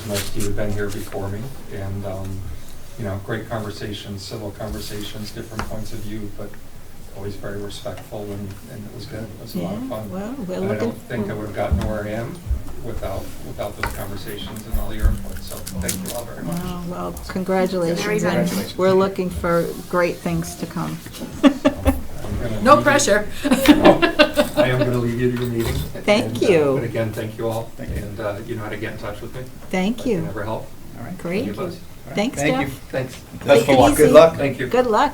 as most of you have been here before me, and great conversations, civil conversations, different points of view, but always very respectful, and it was good. It was a lot of fun. Well, and I don't think I would have gotten where I am without those conversations and all your input. So thank you all very much. Well, congratulations. Very And we're looking for great things to come. No pressure. I am going to leave you to your meeting. Thank you. But again, thank you all. And you know how to get in touch with me. Thank you. Never help. All right. Great. Give us- Thanks, Thank Jeff. you. Thanks. Best of luck. easy. Good luck. Thank you. Good luck.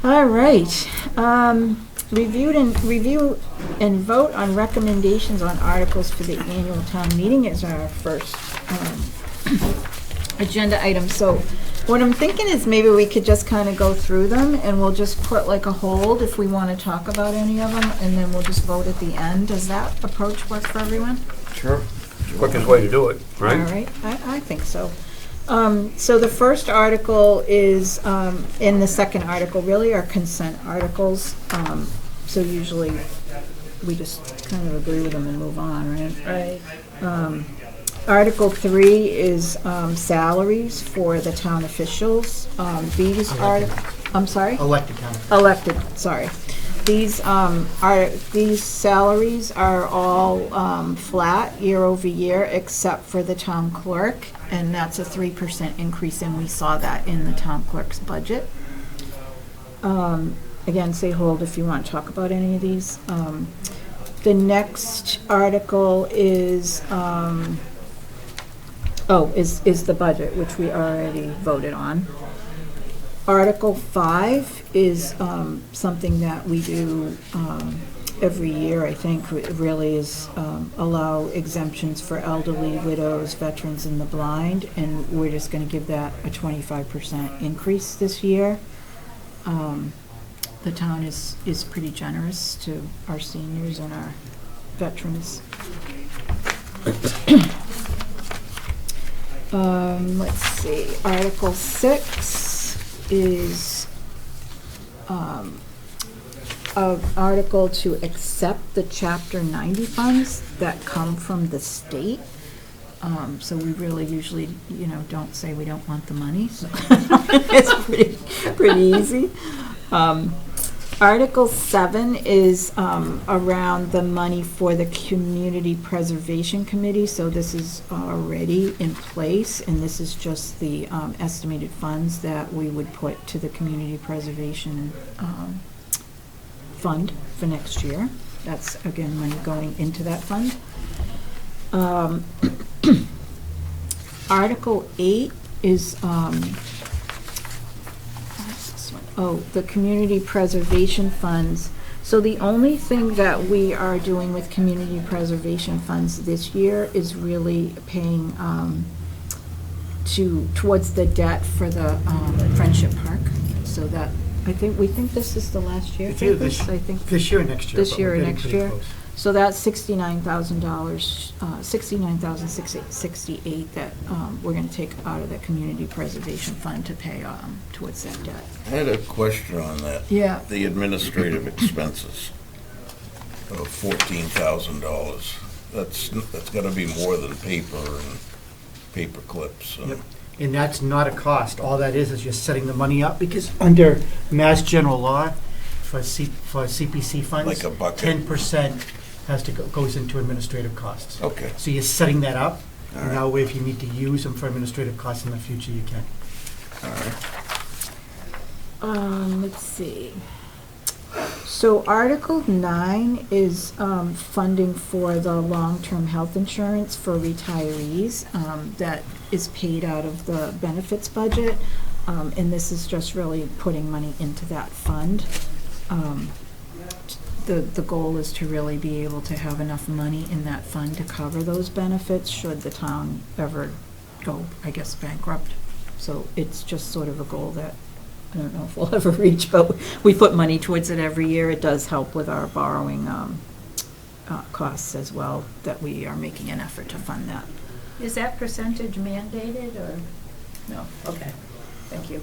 All right. Review and vote on recommendations on articles for the annual town meeting is our first agenda item. So what I'm thinking is maybe we could just kind of go through them, and we'll just put like a hold if we want to talk about any of them, and then we'll just vote at the end. Does that approach work for everyone? Sure. Quickest way to do it, right? All right, I think so. So the first article is, in the second article, really are consent articles. So usually we just kind of agree with them and move on, right? Right. Article 3 is salaries for the town officials. These are, I'm sorry? Elected town. Elected, sorry. These salaries are all flat year over year, except for the town clerk, and that's a 3% increase, and we saw that in the town clerk's budget. Again, say hold if you want to talk about any of these. The next article is the budget, which we already voted on. Article 5 is something that we do every year, I think. It really is allow exemptions for elderly, widows, veterans, and the blind, and we're just going to give that a 25% increase this year. The town is pretty generous to our seniors and our veterans. Let's see, Article 6 is an article to accept the Chapter 90 funds that come from the state. So we really usually, don't say we don't want the money, so it's pretty easy. Article 7 is around the money for the Community Preservation Committee, so this is already in place, and this is just the estimated funds that we would put to the Community Preservation Fund for next year. That's, again, money going into that fund. Article 8 is the community preservation funds. So the only thing that we are doing with community preservation funds this year is really paying towards the debt for the Friendship Park. So that we think this is the last year. It's either this year or next year. This but year we're or getting next pretty year. close. So that's $69,000, $69,668 that we're going to take out of the community preservation fund to pay towards that debt. I had a question on that. Yeah. The administrative expenses of $14,000. That's got to be more than paper and paper clips. Yep. And that's not a cost. All that is you're setting the money up, because under Mass General Law, for CPC funds, Like a bucket. 10% goes into administrative costs. Okay. So you're setting that up, All and right. that way if you need to use them for administrative costs in the future, you can. All right. Let's see. So Article 9 is funding for the long-term health insurance for retirees that is paid out of the benefits budget. And this is just really putting money into that fund. The goal is to really be able to have enough money in that fund to cover those benefits should the town ever go, I guess, bankrupt. So it's just sort of a goal that I don't know if we'll ever reach, but we put money towards it every year. It does help with our borrowing costs as well, that we are making an effort to fund that. Is that percentage mandated or? No, okay, thank you.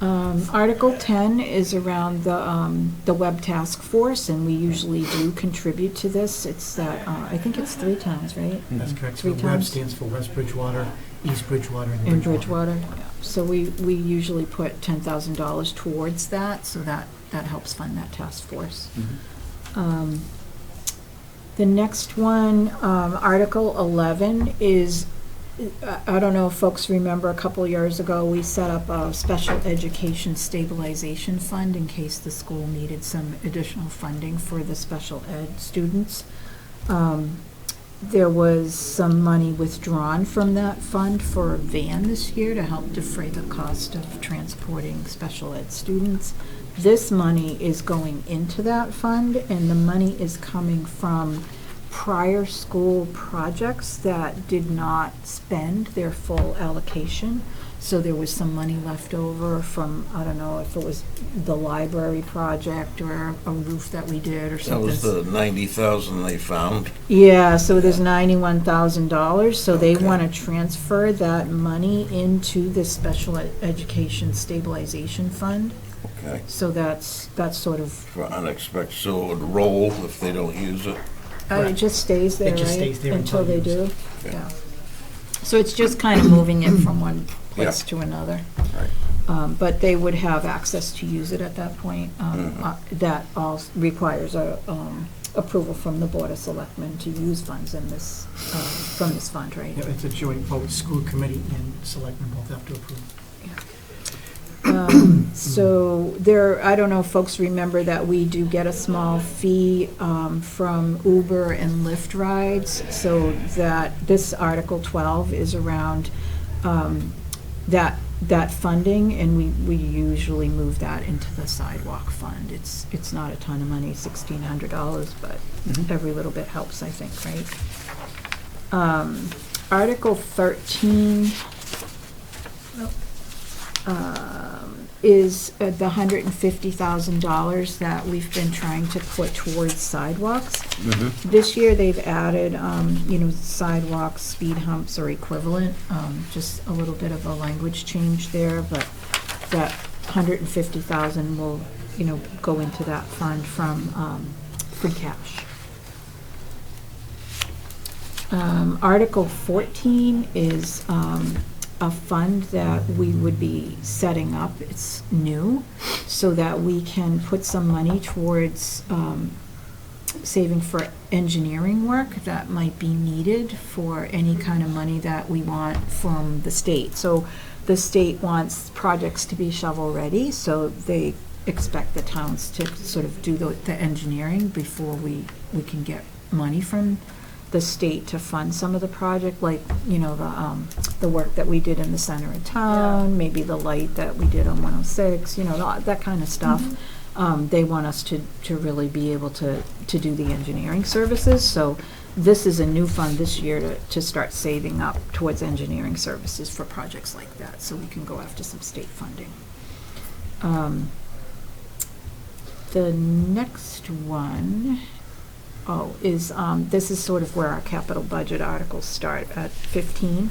Article 10 is around the web task force, and we usually do contribute to this. It's that, I think it's 3 towns, right? That's correct. So Three WEB times. stands for West Bridgewater, East Bridgewater, In and Bridgewater. Bridgewater, yeah. So we usually put $10,000 towards that, so that helps fund that task force. The next one, Article 11, is, I don't know if folks remember, a couple years ago, we set up a special education stabilization fund in case the school needed some additional funding for the special ed students. There was some money withdrawn from that fund for a van this year to help defray the cost of transporting special ed students. This money is going into that fund, and the money is coming from prior school projects that did not spend their full allocation. So there was some money left over from, I don't know if it was the library project or a roof that we did or That something. was the 90,000 they found. Yeah, so there's $91,000, so they Okay. want to transfer that money into the special education stabilization fund. Okay. So that's sort of, For unexpected, so it would roll if they don't use it. it just stays there, It just right? stays there Until they until do, used. Okay. yeah. So it's just kind of moving it from one place Yeah. to another. Right. But they would have access to use it at that point. That all requires a approval from the Board of Selectmen to use funds in this, from this fund, right? Yeah, it's a joint vote. School committee and selectmen both have to approve. So there, I don't know if folks remember that we do get a small fee from Uber and Lyft rides, so that this Article 12 is around that funding, and we usually move that into the sidewalk fund. It's not a ton of money, $1,600, but every little bit helps, I think, right? Article 13 is the $150,000 that we've been trying to put towards sidewalks. This year, they've added, sidewalks, speed humps or equivalent, just a little bit of a language change there, but that $150,000 will, go into that fund from free cash. Article 14 is a fund that we would be setting up. It's new, so that we can put some money towards saving for engineering work that might be needed for any kind of money that we want from the state. So the state wants projects to be shovel-ready, so they expect the towns to sort of do the engineering before we can get money from the state to fund some of the project, like, the work that we did in the center of town, maybe the light that we did on 106, that kind of stuff. They want us to really be able to do the engineering services. So this is a new fund this year to start saving up towards engineering services for projects like that, so we can go after some state funding. The next one, is, this is sort of where our capital budget articles start at 15.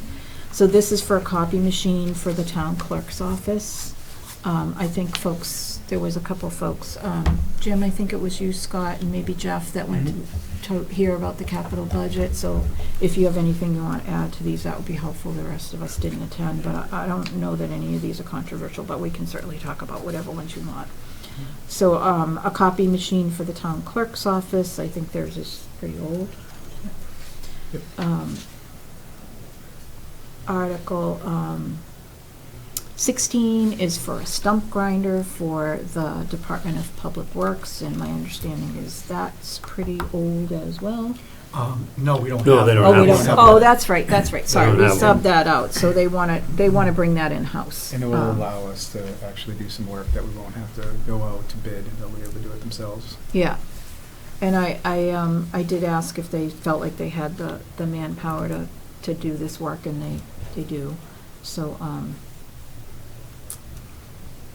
So this is for a copy machine for the town clerk's office. I think there was a couple folks, Jim, I think it was you, Scott, and maybe Jeff, that went to hear about the capital budget. So if you have anything you want to add to these, that would be helpful. The rest of us didn't attend, but I don't know that any of these are controversial, but we can certainly talk about whatever ones you want. So a copy machine for the town clerk's office, I think theirs is pretty old. Article 16 is for a stump grinder for the Department of Public Works, and my understanding is that's pretty old as well. No, we don't No, have. they don't Oh, have we one. don't, oh, that's right, sorry, don't we have one. subbed that out, so they want to bring that in-house. And it will allow us to actually do some work that we won't have to go out to bid, and they'll be able to do it themselves. Yeah, and I did ask if they felt like they had the manpower to do this work, and they do. So,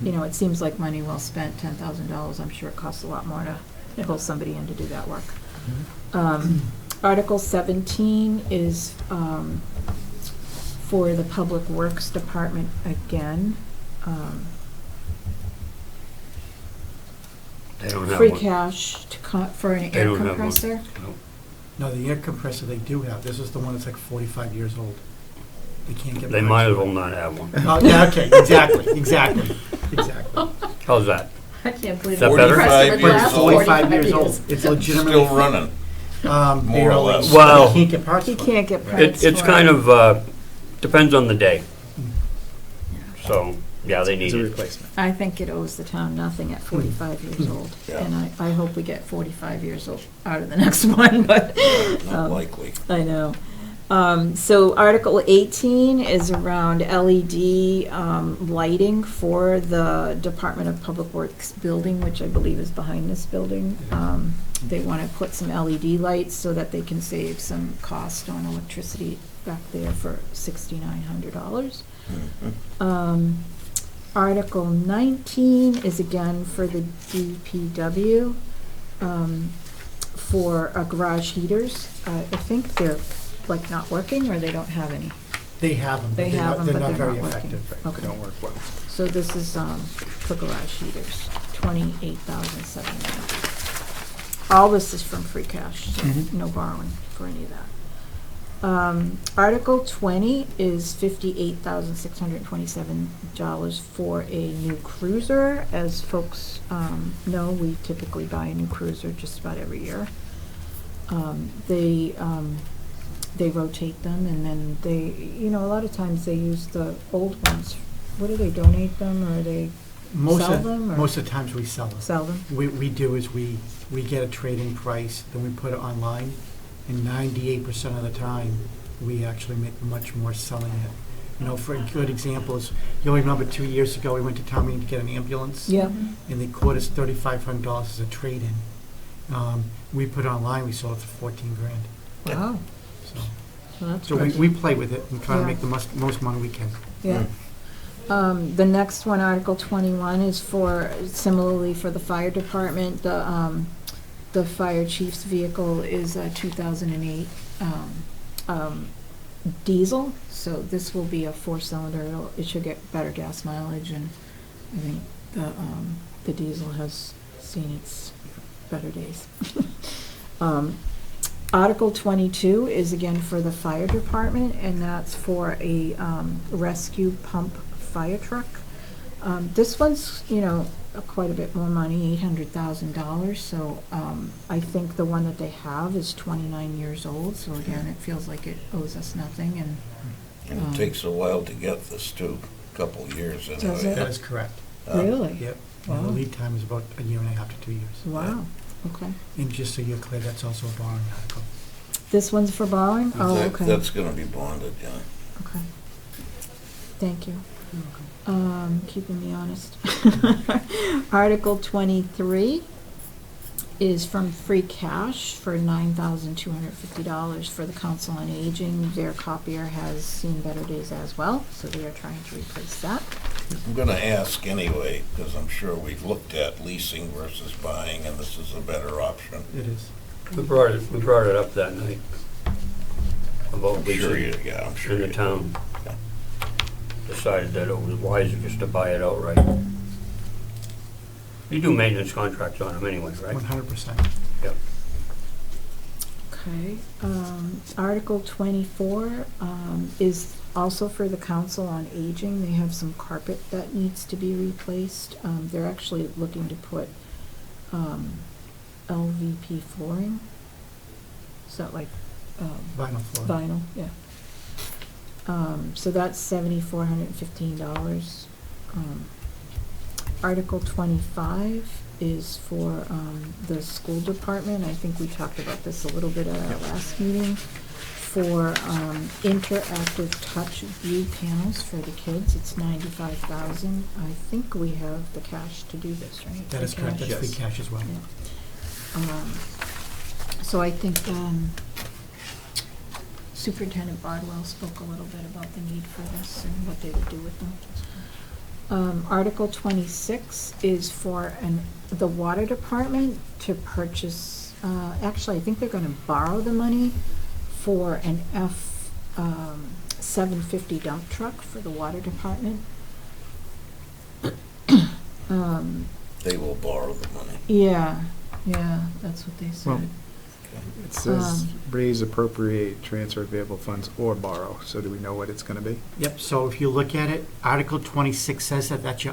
it seems like money well spent, $10,000. I'm sure it costs a lot more to pull somebody in to do that work. Article 17 is for the Public Works Department again. They don't have free one. cash for an They air don't have one. compressor. No. No, the air compressor they do have, this is the one that's like 45 years old. They can't get. They parts might for as it. well not have one. Oh, yeah, okay, exactly. How's that? I can't believe Is that it. better? 45 But years last old. 45 years old. It's legitimately. Still running. More or Barely. less. Well- They can't get parts He for it. can't get parts It's for kind it. of, depends on the day. So, yeah, they It's need a it. replacement. I think it owes the town nothing at 45 years old. Yeah. And I hope we get 45 years old out of the next one, but Not likely. I know. So Article 18 is around LED lighting for the Department of Public Works building, which I believe is behind this building. They want to put some LED lights so that they can save some cost on electricity back there for $6,900. Article 19 is again for the DPW for garage heaters. I think they're like not working, or they don't have any. They have them. They but have them, they're but not they're very not working. effective. They Okay, don't work well. so this is for garage heaters, $28,700. All this is from free cash, so no borrowing for any of that. Article 20 is $58,627 for a new cruiser. As folks know, we typically buy a new cruiser just about every year. They rotate them, and then they, a lot of times they use the old ones. What do they donate them, or they sell them? Or Most of the times we sell them. sell them? We do is we get a trade-in price, then we put it online, and 98% of the time, we actually make much more selling it. For a good example is, you'll remember 2 years ago, we went to town meeting to get an ambulance. Yeah. And they quoted us $3,500 as a trade-in. We put it online, we sold it for $14,000. Wow. So, Well, that's so good. we play with it and try to Yeah. make the most money we can. Yeah. The next one, Article 21, is similarly for the fire department. The fire chief's vehicle is a 2008 diesel, so this will be a 4-cylinder. It should get better gas mileage, and I think the diesel has seen its better days. Article 22 is again for the fire department, and that's for a rescue pump fire truck. This one's, quite a bit more money, $800,000, so I think the one that they have is 29 years old, so again, it feels like it owes us nothing, and And it takes a while to get this too, a couple of years anyway. Does it? That is correct. really? Yep. And the Wow. lead time is about a year and a half to 2 years. Wow, okay. And just so you're clear, that's also a borrowing article. This one's for borrowing? Oh, okay. That's gonna be bonded, yeah. Okay. Thank you. Keeping me honest. Article 23 is from free cash for $9,250 for the Council on Aging. Their copier has seen better days as well, so they are trying to replace that. I'm gonna ask anyway, because I'm sure we've looked at leasing versus buying, and this is a better option. It is. We brought it up that night about I'm sure leasing you, yeah, I'm sure in the you. town. Yeah. Decided that it was wiser just to buy it outright. You do maintenance contracts on them anyway, right? 100%. Yep. Okay. Article 24 is also for the Council on Aging. They have some carpet that needs to be replaced. They're actually looking to put LVP flooring. Is that like Vinyl floor. vinyl? Yeah. So that's $7,415. Article 25 is for the school department. I think we talked about this a little bit at our last meeting. For interactive touch view panels for the kids, it's $95,000. I think we have the cash to do this, right? That is Free correct. cash? That's free cash as well. Yeah. So I think Superintendent Bardwell spoke a little bit about the need for this and what they would do with them. Article 26 is for the water department to purchase, actually, I think they're gonna borrow the money for an F-750 dump truck for the water department. They will borrow the money. Yeah, that's what they Well, said. It says raise, appropriate, transfer available funds, or borrow. So do we know what it's going to be? Yep, so if you look at it, Article 26 says that that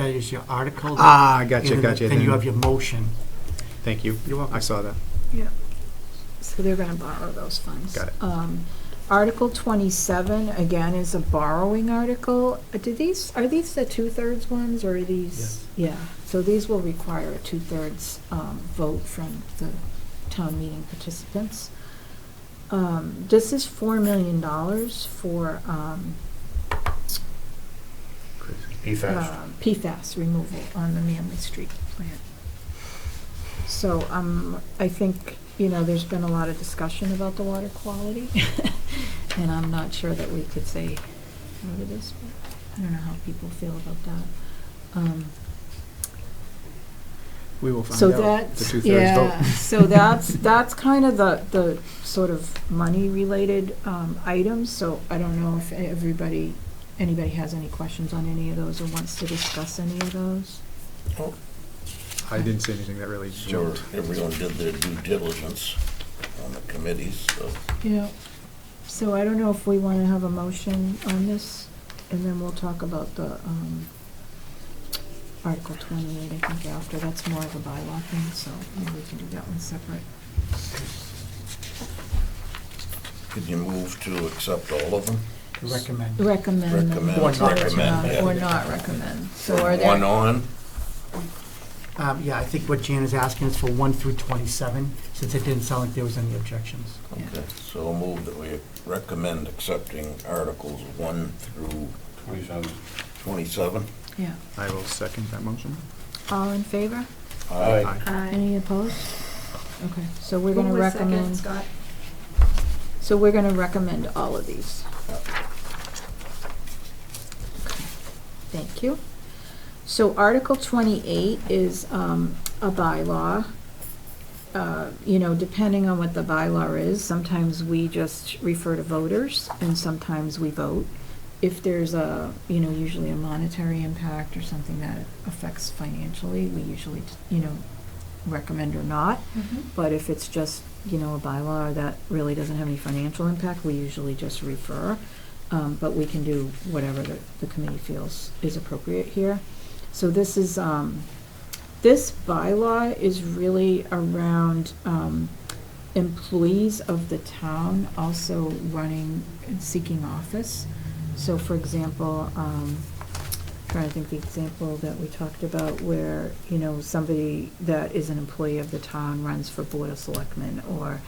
is your article. Ah, gotcha. Then you have your motion. Thank you. You're welcome. I saw that. Yeah. So they're gonna borrow those funds. Got it. Article 27, again, is a borrowing article. Are these the 2/3 ones, or are these? Yeah, so these will require a 2/3 vote from the town meeting participants. This is $4 million for PFAS. PFAS removal on the Manley Street plant. So I think, there's been a lot of discussion about the water quality, and I'm not sure that we could say no to this, but I don't know how people feel about that. We will find So out. that's, The 2/3 yeah, vote. so that's kind of the sort of money-related items, so I don't know if anybody has any questions on any of those or wants to discuss any of those. I didn't see anything that really Sure, jumped. everyone did their due diligence on the committees, so. Yeah, so I don't know if we want to have a motion on this, and then we'll talk about the Article 28, I think, after. That's more of a bylaw thing, so maybe we can do that one separate. Could you move to accept all of them? Recommend. Recommend. them Recommend, to recommend, yeah. Or not recommend. So are One there, on? Yeah, I think what Jan is asking is for 1 through 27, since it didn't sound like there was any objections. Yeah. Okay, so I'll move that we recommend accepting Articles 1 through 27. yeah. I will second that motion. All in favor? Aye. Any opposed? Okay, so we're Who gonna was second, recommend, Scott? so we're gonna recommend all of these. Okay, thank you. So Article 28 is a bylaw. Depending on what the bylaw is, sometimes we just refer to voters, and sometimes we vote. If there's usually a monetary impact or something that affects financially, we usually, recommend or not. But if it's just, a bylaw that really doesn't have any financial impact, we usually just refer. But we can do whatever the committee feels is appropriate here. So this is, this bylaw is really around employees of the town also running and seeking office. So for example, trying to think the example that we talked about where, somebody that is an employee of the town runs for Board of Selectmen, or,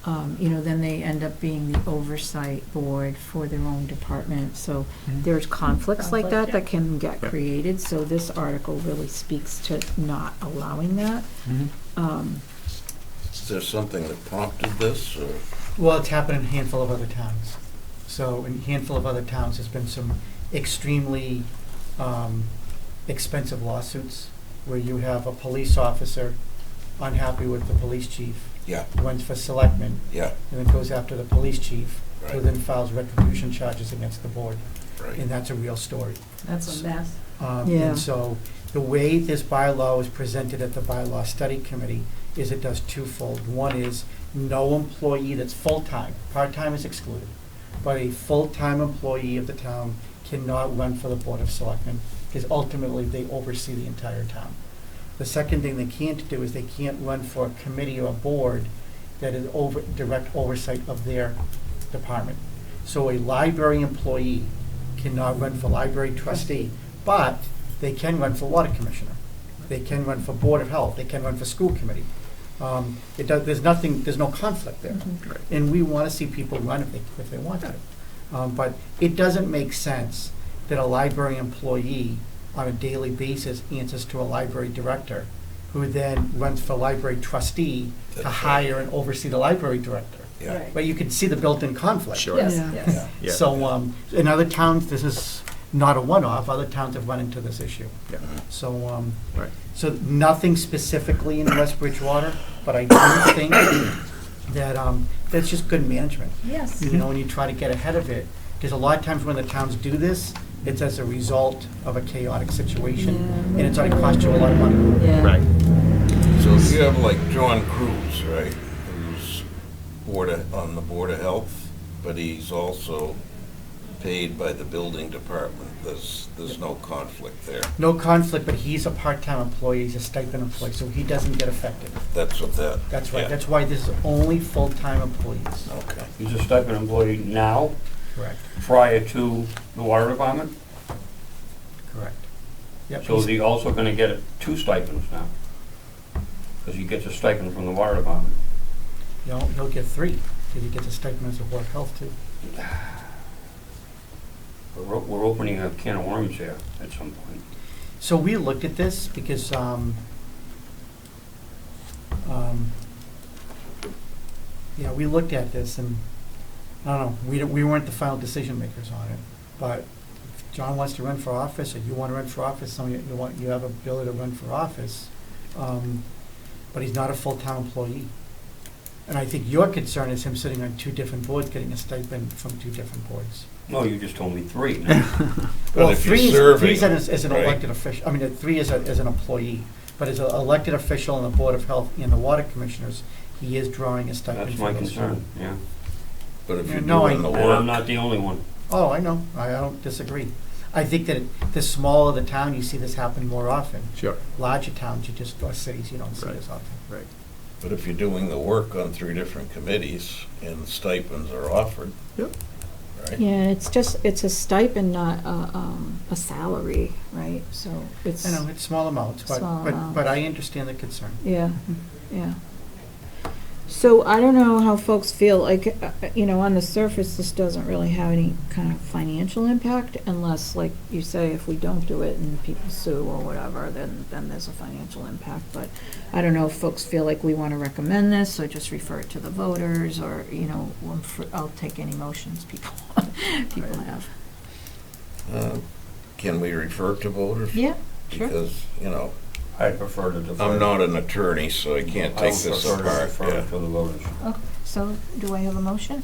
then they end up being the oversight board for their own department. So there's conflicts like that that can get Yeah. created. So this article really speaks to not allowing that. Is there something that prompted this, or? Well, it's happened in a handful of other towns. So in a handful of other towns, there's been some extremely expensive lawsuits where you have a police officer unhappy with the police chief, Yeah, runs for selectmen, yeah, and then goes after the police chief, who right, then files retribution charges against the board. right. And that's a real story. That's a mess. Yeah. And so the way this bylaw is presented at the bylaw study committee is it does twofold. One is no employee that's full-time, part-time is excluded, but a full-time employee of the town cannot run for the Board of Selectmen, because ultimately they oversee the entire town. The second thing they can't do is they can't run for a committee or a board that is direct oversight of their department. So a library employee cannot run for library trustee, but they can run for water commissioner. They can run for Board of Health, they can run for school committee. There's no conflict there. And we want to see people run if they want to. But it doesn't make sense that a library employee on a daily basis answers to a library director, who then runs for library trustee to That's right. hire and oversee the library director. Yeah, Right. But you can see the built-in conflict. Sure. Yes, Yeah. yes. Yeah. So, in other towns, this is not a one-off, other towns have run into this issue. Yeah. So, Right. so nothing specifically in West Bridgewater, but I do think that, that's just good management. Yes. When you try to get ahead of it, because a lot of times when the towns do this, It's as a result of a chaotic situation, Yeah. and it's gonna cost you a lot of money. Yeah. Right. So if you have like John Cruz, right, who's on the Board of Health, but he's also paid by the building department, there's no conflict there. No conflict, but he's a part-time employee, he's a stipend employee, so he doesn't get affected. That's what that. That's right, yeah. that's why this is only full-time employees. Okay. He's a stipend employee now, Correct. prior to the water department, Correct. Yep, so is he also gonna get 2 stipends now? Because he gets a stipend from the water department. he'll get 3, because he gets a stipend as a Board of Health too. We're opening a can of worms here at some point. So we looked at this because, yeah, we looked at this and, I don't know, we weren't the final decision makers on it. But if John wants to run for office, or you want to run for office, some of you have ability to run for office, but he's not a full-time employee. And I think your concern is him sitting on 2 different boards, getting a stipend from 2 different boards. No, you just told me 3. But if you're serving, three is an right? elected official, I mean, 3 is an employee, but as an elected official on the Board of Health and the Water Commissioners, he is drawing a stipend. That's for my those concern, yeah. But if you're No, doing the And I'm work, not the only one. Oh, I know, I don't disagree. I think that the smaller the town, you see this happen more often. Sure. Larger towns, or cities, you don't see Right. this often. Right. but if you're doing the work on 3 different committees and stipends are offered, Yep. right? Yeah, it's a stipend, not a salary, right? So it's. I know, it's small amounts, Small amounts. but I understand the concern. Yeah, yeah. So I don't know how folks feel, like, on the surface, this doesn't really have any kind of financial impact unless, like you say, if we don't do it and people sue or whatever, then there's a financial impact. But I don't know if folks feel like we want to recommend this or just refer it to the voters, or, I'll take any motions people have. Can we refer to voters? Yeah, sure. Because, I prefer to defer. I'm not an attorney, so I can't take this I would apart. prefer to refer to the voters. Okay, so do I have a motion?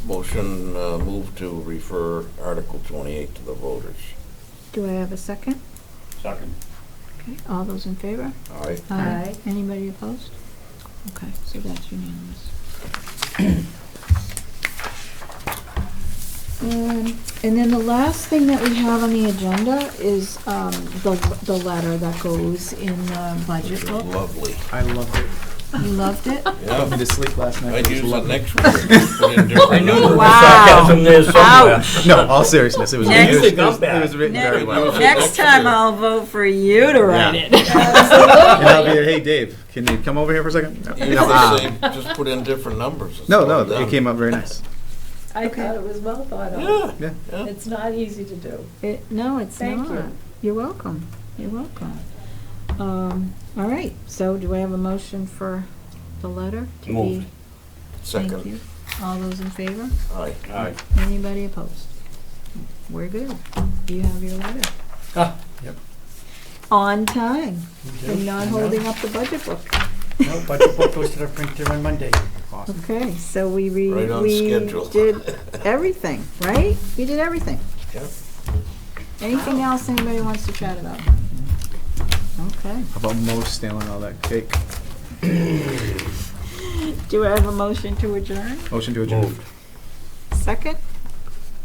Motion, move to refer Article 28 to the voters. Do I have a second? Second. Okay, all those in favor? All right? Aye. Anybody opposed? Okay, so that's unanimous. And then the last thing that we have on the agenda is the letter that goes in the budget book. Lovely. I loved it. You loved it? Put me to sleep last night. I'd It was use it lovely. next week. Put in different I knew there numbers. was sarcasm there somewhere. No, all seriousness, it was, Next- it was written very well. Next time I'll vote for you to write Yeah. it. And I'll be, hey, Dave, can you come over here for a second? No, You no, just say- just put in different numbers. It's no, all no, done. it came out very nice. I thought it was well thought of. Yeah, Yeah. yeah. It's not easy to do. No, it's Thank not. you. You're welcome. You're welcome. All right, so do I have a motion for the letter to be? Moved. Thank Second. you. All those in favor? Aye. Aye. Anybody opposed? We're good. You have your letter. Ah, yep. On time, you do. and not I know. holding up the budget book. No, budget book goes to the printer on Monday. Awesome. Okay, so we Right on we schedule. did everything, right? We did everything. Yep. Anything else anybody wants to chat about? Okay. How about Mo stealing all that cake? Do I have a motion to adjourn? Motion to adjourn. Moved. Second?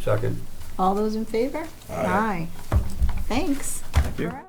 Second. All those in favor? Aye. Thanks. Thank you. All right.